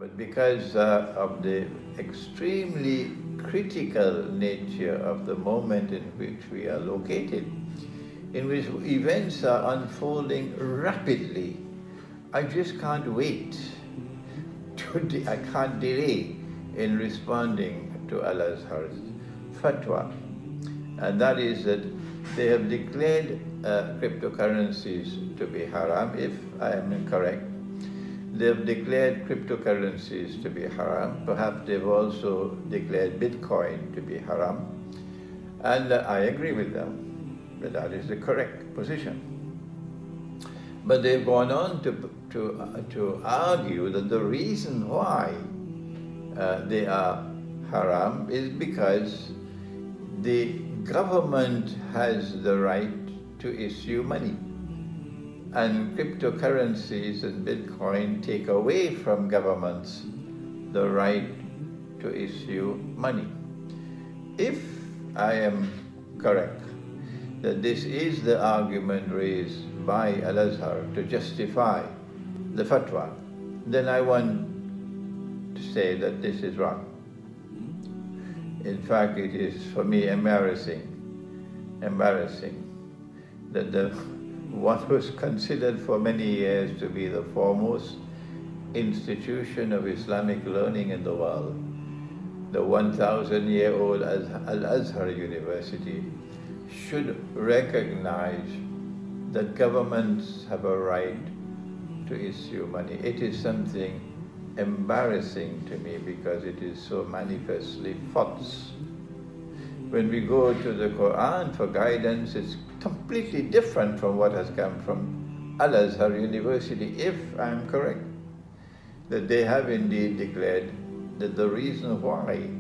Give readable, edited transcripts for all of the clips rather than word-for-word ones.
But because of the extremely critical nature of the moment in which we are located, in which events are unfolding rapidly, I just can't wait. I can't delay in responding to Al-Azhar's fatwa. And that is that they have declared cryptocurrencies to be haram, if I am correct. They have declared cryptocurrencies to be haram. Perhaps they've also declared Bitcoin to be haram. And I agree with them that that is the correct position. But they've gone on to argue that the reason why they are haram is because the government has the right to issue money. And cryptocurrencies and Bitcoin take away from governments the right to issue money. If I am correct, that this is the argument raised by Al-Azhar to justify the fatwa, then I want to say that this is wrong. In fact, it is for me embarrassing that what was considered for many years to be the foremost institution of Islamic learning in the world, the 1,000-year-old Al-Azhar University, should recognize that governments have a right to issue money. It is something embarrassing to me because it is so manifestly false. When we go to the Quran for guidance, it's completely different from what has come from Al-Azhar University, if I'm correct, that they have indeed declared that the reason why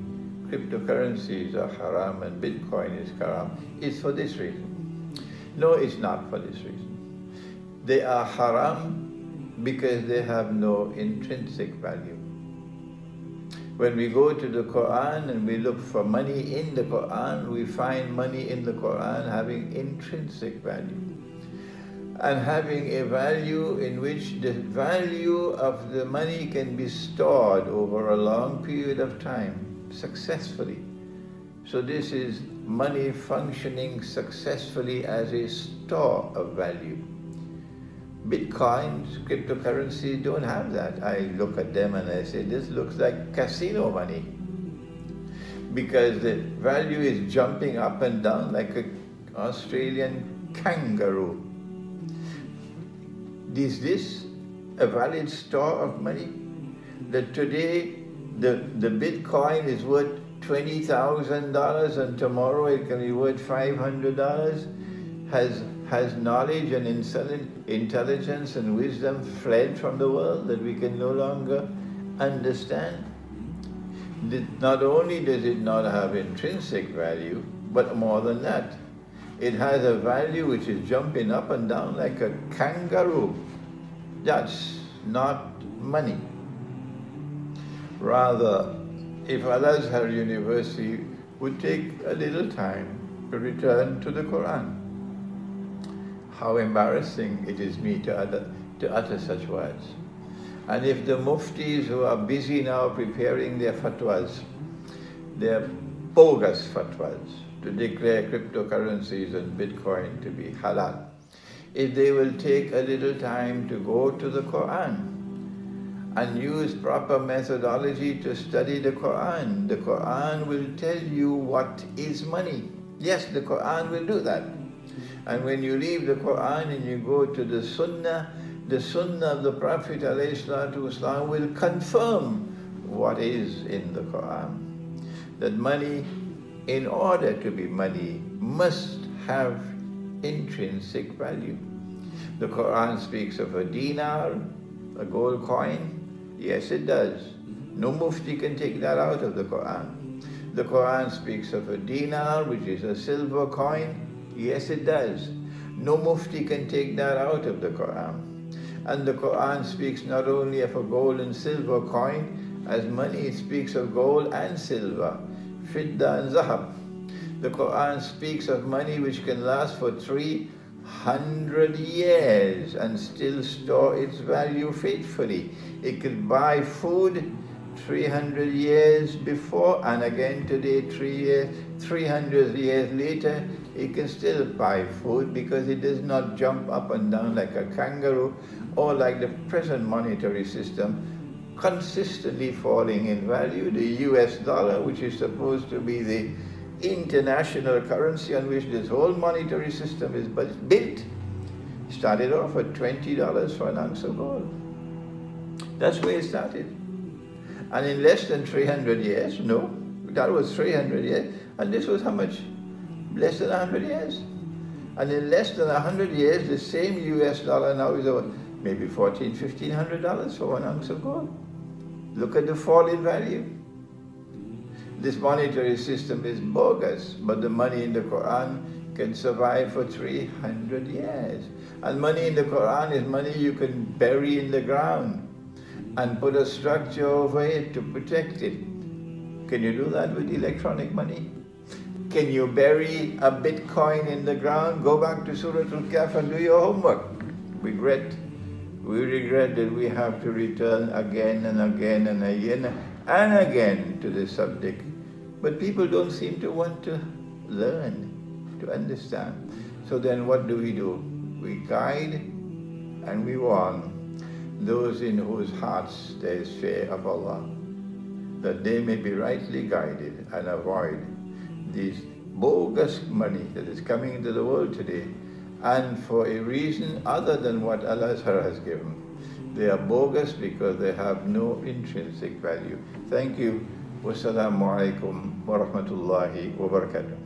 cryptocurrencies are haram and Bitcoin is haram is for this reason. No, it's not for this reason. They are haram because they have no intrinsic value. When we go to the Quran and we look for money in the Quran, we find money in the Quran having intrinsic value and having a value in which the value of the money can be stored over a long period of time successfully. So this is money functioning successfully as a store of value. Bitcoins, cryptocurrency don't have that. I look at them and I say, this looks like casino money, because the value is jumping up and down like an Australian kangaroo. Is this a valid store of money? That today the Bitcoin is worth $20,000 and tomorrow it can be worth $500? Has knowledge and intelligence and wisdom fled from the world that we can no longer understand? Not only does it not have intrinsic value, but more than that, it has a value which is jumping up and down like a kangaroo. That's not money. Rather, if Al-Azhar University would take a little time to return to the Quran. How embarrassing it is me to utter such words. And if the muftis who are busy now preparing their fatwas, their bogus fatwas, to declare cryptocurrencies and Bitcoin to be halal, if they will take a little time to go to the Quran and use proper methodology to study the Quran will tell you what is money. Yes, the Quran will do that. And when you leave the Quran and you go to the Sunnah of the Prophet ﷺ will confirm what is in the Quran. That money, in order to be money, must have intrinsic value. The Quran speaks of a dinar, a gold coin. Yes, it does. No mufti can take that out of the Quran. The Quran speaks of a dinar, which is a silver coin. Yes, it does. No mufti can take that out of the Quran. And the Quran speaks not only of a gold and silver coin, as money, it speaks of gold and silver, fidda and zahab. The Quran speaks of money which can last for 3 100 years and still store its value faithfully. It could buy food 300 years before, and again today, 300 years later, it can still buy food because it does not jump up and down like a kangaroo or like the present monetary system, consistently falling in value. The US dollar, which is supposed to be the international currency on which this whole monetary system is built, started off at $20 for an ounce of gold. That's where it started. And in less than 300 years, no, that was 300 years, and this was how much? Less than 100 years. And in less than 100 years, the same US dollar now is about maybe $1,400, $1,500 for 1 ounce of gold. Look at the fall in value. This monetary system is bogus, but the money in the Quran can survive for 300 years. And money in the Quran is money you can bury in the ground and put a structure over it to protect it. Can you do that with electronic money? Can you bury a Bitcoin in the ground? Go back to Surah Al-Kahf and do your homework. We regret that we have to return again and again and again and again to this subject. But people don't seem to want to learn, to understand. So then what do? We guide and we warn those in whose hearts there is fear of Allah, that they may be rightly guided and avoid this bogus money that is coming into the world today, and for a reason other than what Allah has given. They are bogus because they have no intrinsic value. Thank you. Wassalamu alaikum wa rahmatullahi wa barakatuh.